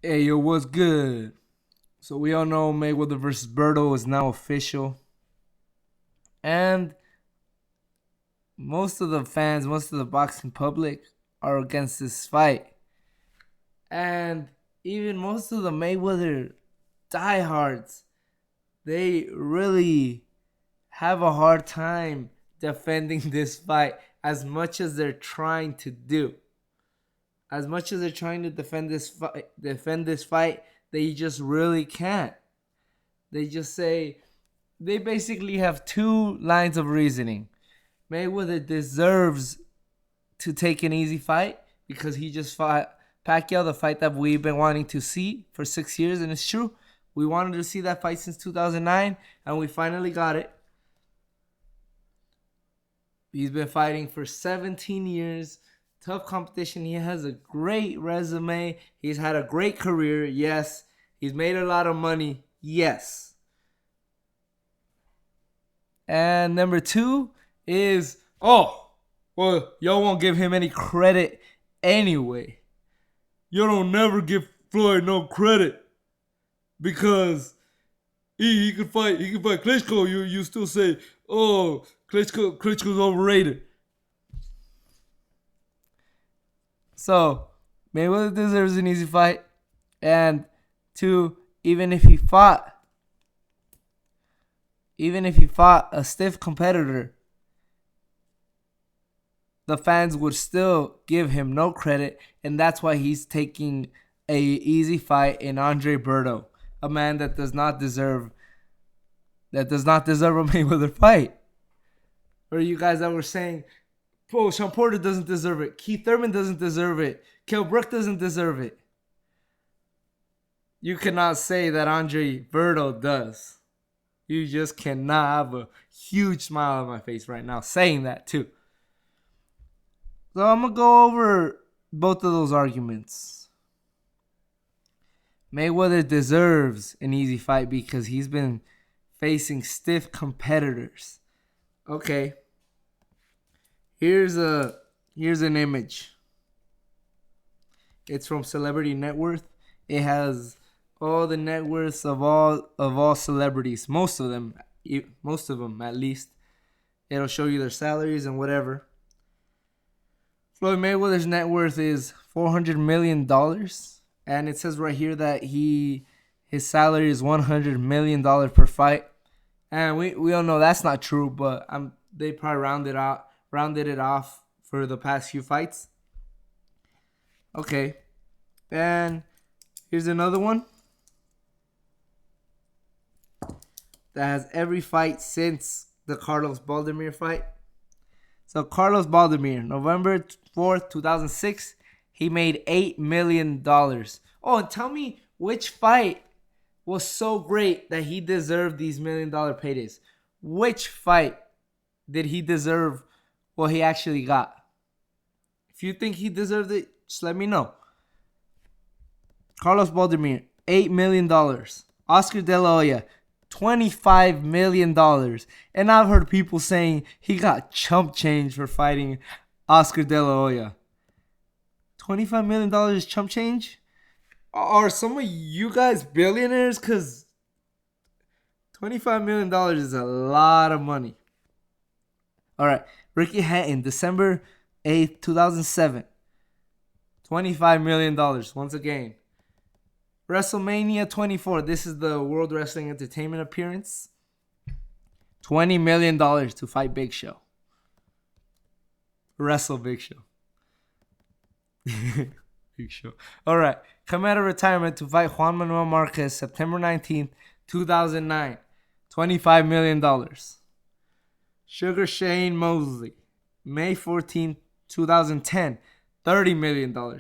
Hey, yo, what's good? So we all know Mayweather versus Berto is now official, and most of the fans, most of the boxing public are against this fight, and even most of the Mayweather diehards, they really have a hard time defending this fight as much as they're trying to do. As much as they're trying to defend this fight, they just really can't. They just say they basically have two lines of reasoning. Mayweather deserves to take an easy fight because he just fought Pacquiao, the fight that we've been wanting to see for 6 years, and it's true. We wanted to see that fight since 2009, and we finally got it. He's been fighting for 17 years. Tough competition. He has a great resume. He's had a great career. Yes. He's made a lot of money. Yes. And number two is, oh, well, y'all won't give him any credit anyway. You don't never give Floyd no credit because he could fight. He could fight Klitschko. You still say, oh, Klitschko's overrated. So Mayweather deserves an easy fight, and two, even if he fought a stiff competitor, the fans would still give him no credit, and that's why he's taking a easy fight in Andre Berto, a man that does not deserve a Mayweather fight. Or you guys that were saying, "Oh, Sean Porter doesn't deserve it. Keith Thurman doesn't deserve it. Kell Brook doesn't deserve it." You cannot say that Andre Berto does. You just cannot have a huge smile on my face right now saying that too. So I'm going to go over both of those arguments. Mayweather deserves an easy fight because he's been facing stiff competitors. Okay. Here's an image. It's from Celebrity Net Worth. It has all the net worths of all celebrities, most of them at least. It'll show you their salaries and whatever. Floyd Mayweather's net worth is $400 million, and it says right here that his salary is $100 million per fight. And we all know that's not true, but they probably rounded it off for the past few fights. Okay, and here's another one that has every fight since the Carlos Baldomir fight. So Carlos Baldomir, November 4th, 2006, he made $8 million. Oh, and tell me which fight was so great that he deserved these $1 million paydays. Which fight did he deserve what he actually got? If you think he deserved it, just let me know. Carlos Baldomir, $8 million. Oscar De La Hoya, $25 million. And I've heard people saying he got chump change for fighting Oscar De La Hoya. $25 million is chump change? Are some of you guys billionaires? Because $25 million is a lot of money. All right. Ricky Hatton, December 8th, 2007. $25 million once again. WrestleMania 24. This is the World Wrestling Entertainment appearance. $20 million to fight Big Show. Wrestle Big Show. Big Show. All right. Come out of retirement to fight Juan Manuel Marquez September 19th, 2009. $25 million. Sugar Shane Mosley, May 14th, 2010. $30 million.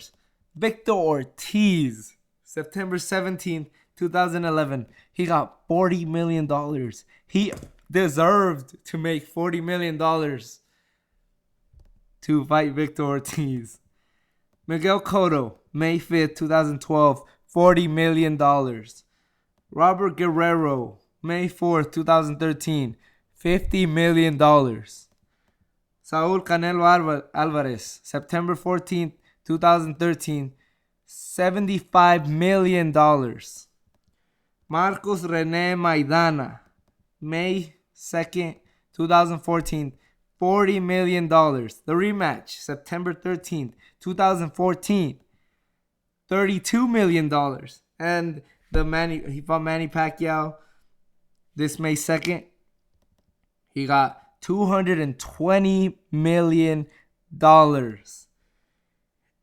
Victor Ortiz, September 17th, 2011. He got $40 million. He deserved to make $40 million to fight Victor Ortiz. Miguel Cotto, May 5th, 2012. $40 million. Robert Guerrero, May 4th, 2013. $50 million. Saul Canelo Alvarez, September 14th, 2013. $75 million. Marcos Rene Maidana, May 2nd, 2014, $40 million. The rematch, September 13th, 2014, $32 million. And he fought Manny Pacquiao this May 2nd. He got $220 million.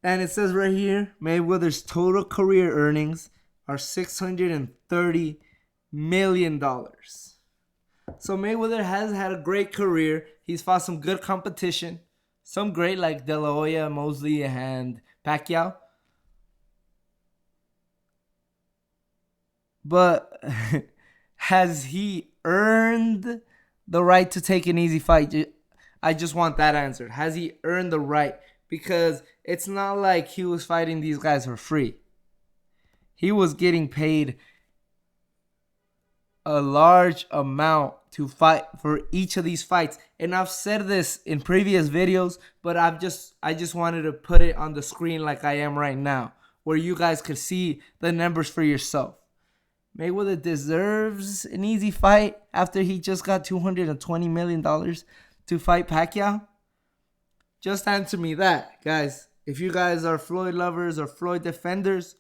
And it says right here, Mayweather's total career earnings are $630 million. So Mayweather has had a great career. He's fought some good competition. Some great like De La Hoya, Mosley, and Pacquiao. But has he earned the right to take an easy fight? I just want that answered. Has he earned the right? Because it's not like he was fighting these guys for free. He was getting paid a large amount to fight for each of these fights. And I've said this in previous videos, but I just wanted to put it on the screen like I am right now, where you guys could see the numbers for yourself. Mayweather deserves an easy fight after he just got $220 million to fight Pacquiao? Just answer me that, guys. If you guys are Floyd lovers or Floyd defenders,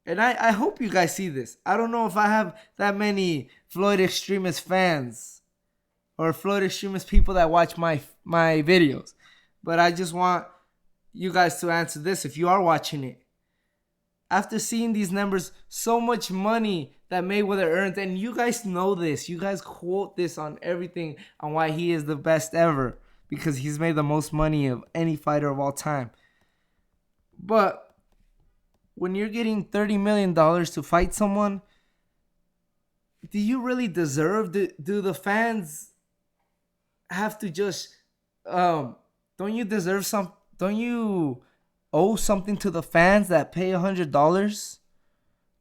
and I hope you guys see this. I don't know if I have that many Floyd extremist fans or Floyd extremist people that watch my videos, but I just want you guys to answer this if you are watching it. After seeing these numbers, so much money that Mayweather earned, and you guys know this. You guys quote this on everything on why he is the best ever, because he's made the most money of any fighter of all time. But when you're getting $30 million to fight someone, do you really deserve? Do the fans have to just don't you deserve some? Don't you owe something to the fans that pay $100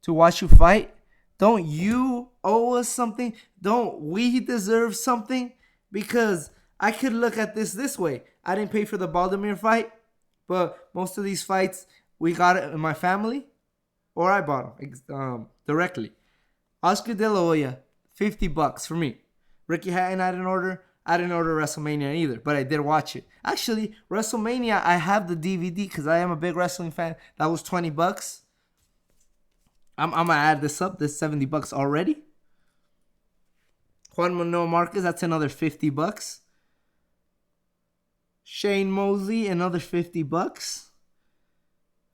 to watch you fight? Don't you owe us something? Don't we deserve something? Because I could look at this way. I didn't pay for the Baldomir fight, but most of these fights we got it in my family, or I bought them directly. Oscar De La Hoya, $50 for me. Ricky Hatton, I didn't order WrestleMania either, but I did watch it. Actually, WrestleMania, I have the DVD because I am a big wrestling fan. That was $20. I'm gonna add this up. This $70 already. Juan Manuel Marquez, that's another $50. Shane Mosley, another $50.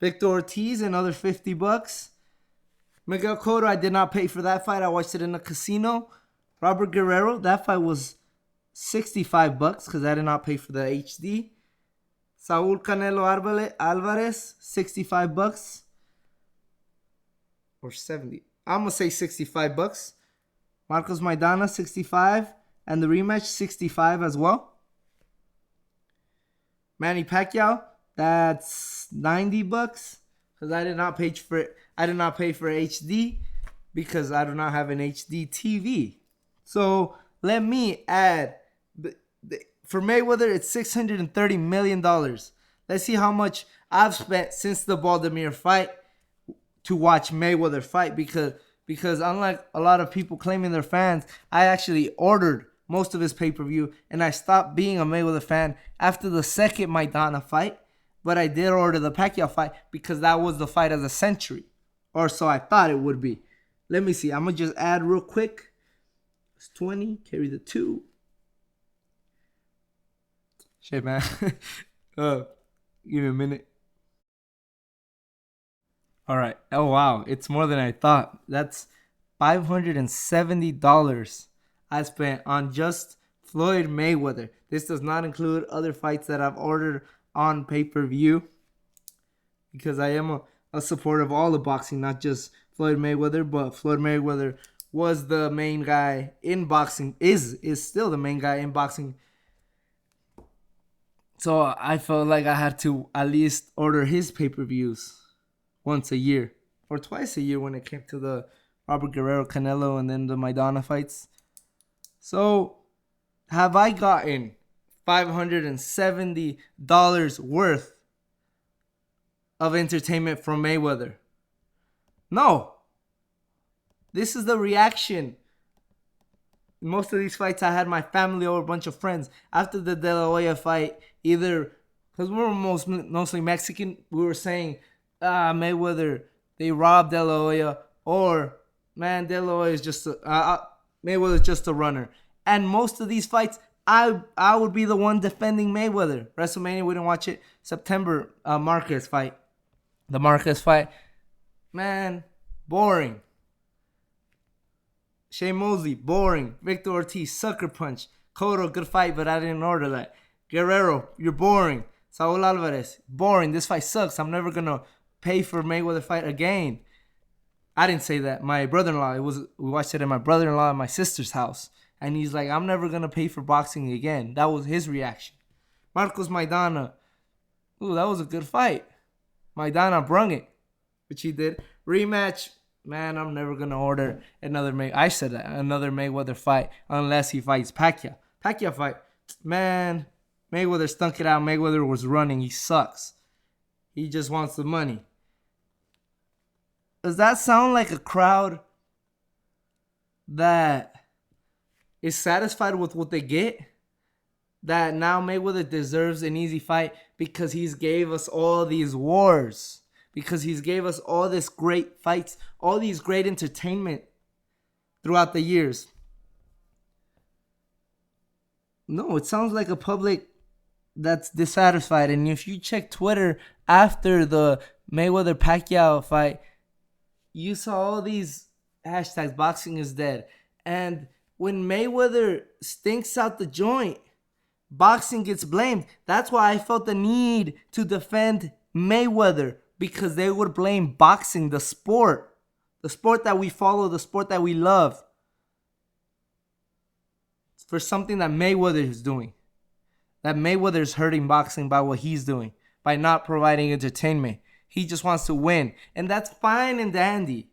Victor Ortiz, another $50. Miguel Cotto, I did not pay for that fight. I watched it in a casino. Robert Guerrero, that fight was $65 because I did not pay for the HD. Saul Canelo Alvarez, $65 or 70. I'm gonna say $65. Marcos Maidana, $65, and the rematch $65 as well. Manny Pacquiao, that's $90 because I did not pay for it. I did not pay for HD because I do not have an HD TV. So let me add. For Mayweather, it's $630 million. Let's see how much I've spent since the Baldomir fight to watch Mayweather fight, because unlike a lot of people claiming they're fans, I actually ordered most of his pay-per-view, and I stopped being a Mayweather fan after the second Maidana fight, but I did order the Pacquiao fight because that was the fight of the century, or so I thought it would be. Let me see. I'm going to just add real quick. It's 20, carry the 2. Shit, man. Give me a minute. All right. Oh, wow. It's more than I thought. That's $570 I spent on just Floyd Mayweather. This does not include other fights that I've ordered on pay-per-view, because I am a supporter of all the boxing, not just Floyd Mayweather, but Floyd Mayweather was the main guy in boxing, is still the main guy in boxing. So I felt like I had to at least order his pay-per-views once a year or twice a year when it came to the Robert Guerrero, Canelo, and then the Maidana fights. So have I gotten $570 worth of entertainment from Mayweather. No, this is the reaction. Most of these fights, I had my family or a bunch of friends. After the De La Hoya fight, either because we were mostly Mexican, we were saying, Mayweather, they robbed De La Hoya, or man, De La Hoya is just Mayweather's just a runner. And most of these fights, I would be the one defending Mayweather. WrestleMania, we didn't watch it. September, Marquez fight. The Marquez fight, man, boring. Shane Mosley, boring. Victor Ortiz, sucker punch. Cotto, good fight, but I didn't order that. Guerrero, you're boring. Saul Alvarez, boring. This fight sucks. I'm never gonna pay for Mayweather fight again. I didn't say that. My brother-in-law, we watched it at my brother-in-law and my sister's house, and he's like, I'm never gonna pay for boxing again. That was his reaction. Marcos Maidana, ooh, that was a good fight. Maidana brung it, which he did. Rematch. Man, I'm never gonna order another I said that, another Mayweather fight unless he fights Pacquiao. Pacquiao fight, man. Mayweather stunk it out. Mayweather was running. He sucks. He just wants the money. Does that sound like a crowd that is satisfied with what they get? That now Mayweather deserves an easy fight because he's gave us all these wars. Because he's gave us all this great fights, all these great entertainment throughout the years. No, it sounds like a public that's dissatisfied. And if you check Twitter after the Mayweather-Pacquiao fight, you saw all these hashtags, boxing is dead. And when Mayweather stinks out the joint, boxing gets blamed. That's why I felt the need to defend Mayweather. Because they would blame boxing, the sport that we follow, the sport that we love, for something that Mayweather is doing. That Mayweather is hurting boxing by what he's doing, by not providing entertainment. He just wants to win, and that's fine and dandy.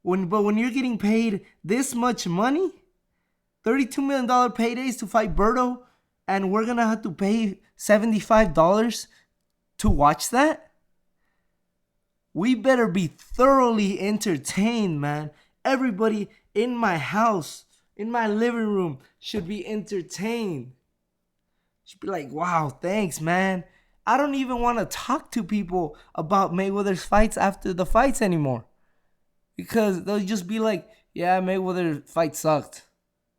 But when you're getting paid this much money, $32 million paydays to fight Berto, and we're gonna have to pay $75 to watch that? We better be thoroughly entertained, man. Everybody in my house, in my living room, should be entertained. Should be like, wow, thanks, man. I don't even want to talk to people about Mayweather's fights after the fights anymore. Because they'll just be like, yeah, Mayweather's fight sucked.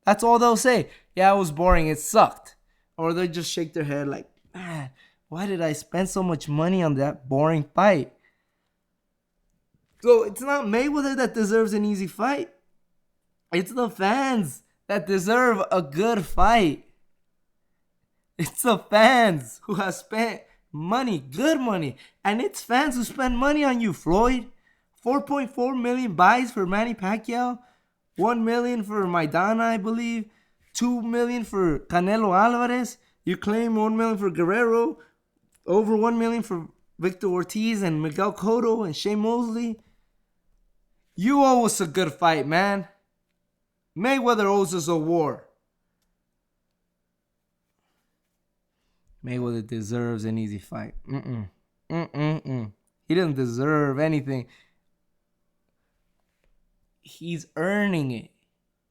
That's all they'll say. Yeah, it was boring. It sucked. Or they'll just shake their head like, man, why did I spend so much money on that boring fight? So it's not Mayweather that deserves an easy fight. It's the fans that deserve a good fight. It's the fans who have spent money, good money. And it's fans who spend money on you, Floyd. 4.4 million buys for Manny Pacquiao. 1 million for Maidana, I believe. 2 million for Canelo Alvarez. You claim 1 million for Guerrero. Over 1 million for Victor Ortiz and Miguel Cotto and Shane Mosley. You owe us a good fight, man. Mayweather owes us a war. Mayweather deserves an easy fight. He doesn't deserve anything. He's earning it.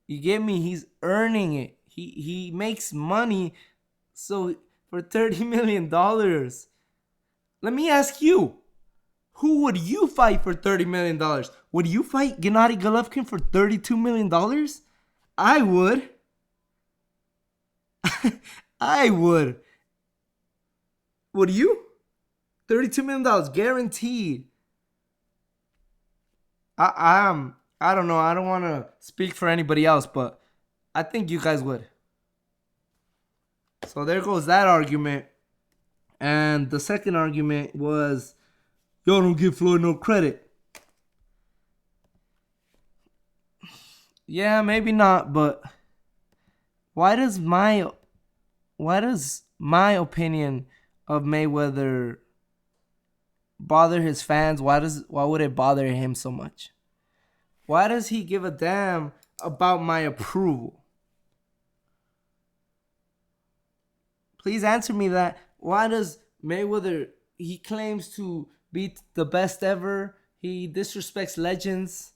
You get me? He's earning it. He makes money. So for $30 million, let me ask you. Who would you fight for $30 million? Would you fight Gennady Golovkin for $32 million? I would. I would. Would you? $32 million guaranteed. I don't know. I don't want to speak for anybody else, but I think you guys would. So there goes that argument. And the second argument was, y'all don't give Floyd no credit. Yeah, maybe not, but why does my opinion of Mayweather bother his fans? Why would it bother him so much? Why does he give a damn about my approval? Please answer me that. Why does Mayweather, he claims to beat the best ever. He disrespects legends,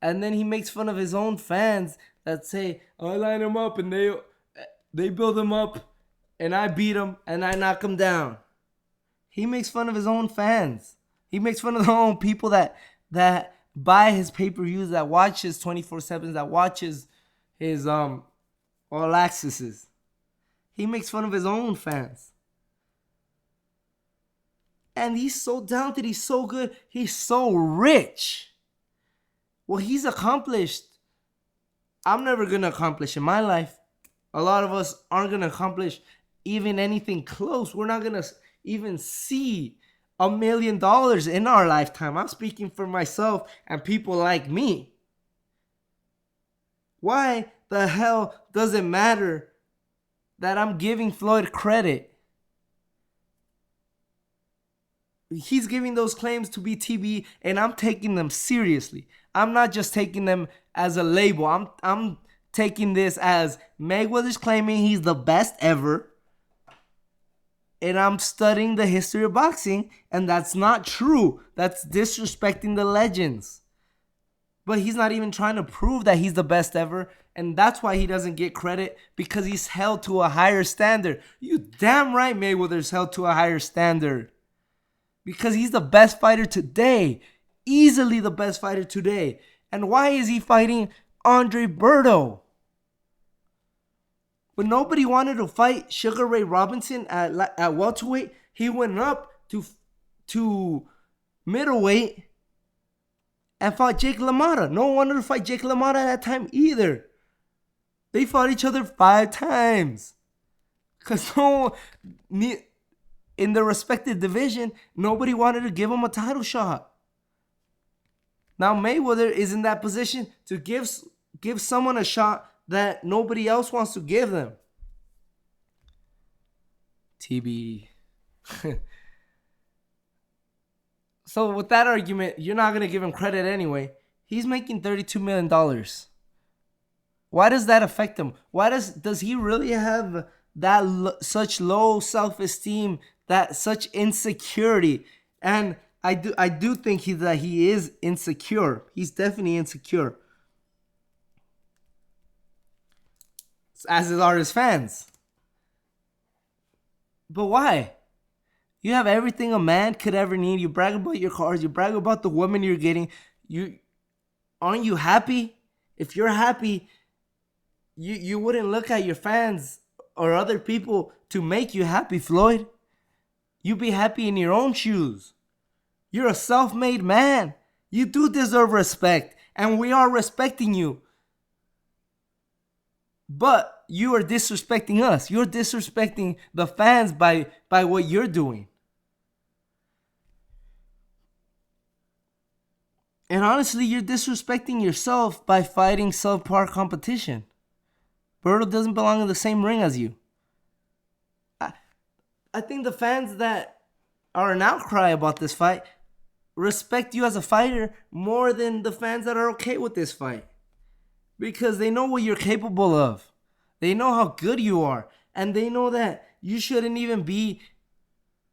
and then he makes fun of his own fans that say, "I line him up and they build him up, and I beat him and I knock him down." He makes fun of his own fans. He makes fun of the own people that buy his pay-per-views, that watch his 24/7s, that watches his all accesses. He makes fun of his own fans. And he's so talented, he's so good, he's so rich. What he's accomplished, I'm never gonna accomplish in my life. A lot of us aren't gonna accomplish even anything close. We're not gonna even see $1 million in our lifetime. I'm speaking for myself and people like me. Why the hell does it matter that I'm giving Floyd credit? He's giving those claims to be TB, and I'm taking them seriously. I'm not just taking them as a label. I'm taking this as Mayweather's claiming he's the best ever, and I'm studying the history of boxing, and that's not true. That's disrespecting the legends. But he's not even trying to prove that he's the best ever, and that's why he doesn't get credit, because he's held to a higher standard. You damn right Mayweather's held to a higher standard. Because he's the best fighter today. Easily the best fighter today. And why is he fighting Andre Berto? When nobody wanted to fight Sugar Ray Robinson at welterweight, he went up to middleweight and fought Jake LaMotta. No one wanted to fight Jake LaMotta at that time either. They fought each other 5 times. Because in the respective division, nobody wanted to give him a title shot. Now Mayweather is in that position to give someone a shot that nobody else wants to give them. TB. So with that argument, you're not going to give him credit anyway. He's making $32 million. Why does that affect him? Why does he really have that such low self-esteem, that such insecurity? And I do think that he is insecure. He's definitely insecure, as are his fans. But why? You have everything a man could ever need. You brag about your cars. You brag about the women you're getting. Aren't you happy? If you're happy, you wouldn't look at your fans or other people to make you happy, Floyd. You be happy in your own shoes. You're a self-made man. You do deserve respect, and we are respecting you. But you are disrespecting us. You're disrespecting the fans by what you're doing. And honestly, you're disrespecting yourself by fighting subpar competition. Berto doesn't belong in the same ring as you. I think the fans that are an outcry about this fight respect you as a fighter more than the fans that are okay with this fight. Because they know what you're capable of. They know how good you are. And they know that you shouldn't even be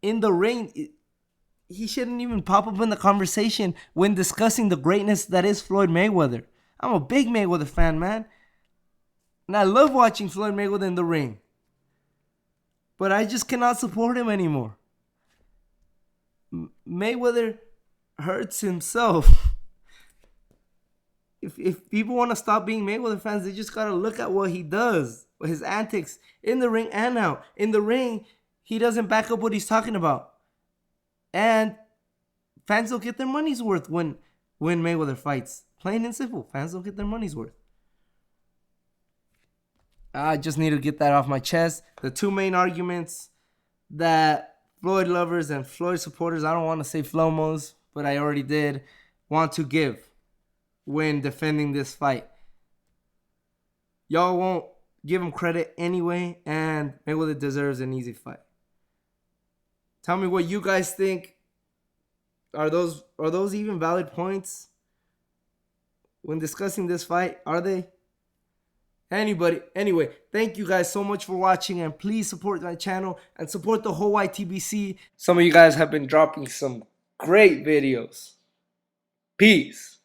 in the ring. He shouldn't even pop up in the conversation when discussing the greatness that is Floyd Mayweather. I'm a big Mayweather fan, man. And I love watching Floyd Mayweather in the ring. But I just cannot support him anymore. Mayweather hurts himself. If people want to stop being Mayweather fans, they just got to look at what he does. His antics in the ring and out. In the ring, he doesn't back up what he's talking about. And fans don't get their money's worth when Mayweather fights. Plain and simple. Fans don't get their money's worth. I just need to get that off my chest. The two main arguments that Floyd lovers and Floyd supporters, I don't want to say Flomos, but I already did, want to give when defending this fight. Y'all won't give him credit anyway, and Mayweather deserves an easy fight. Tell me what you guys think. Are those even valid points when discussing this fight? Are they? Anyway, thank you guys so much for watching, and please support my channel and support the whole YTBC. Some of you guys have been dropping some Great videos. Peace.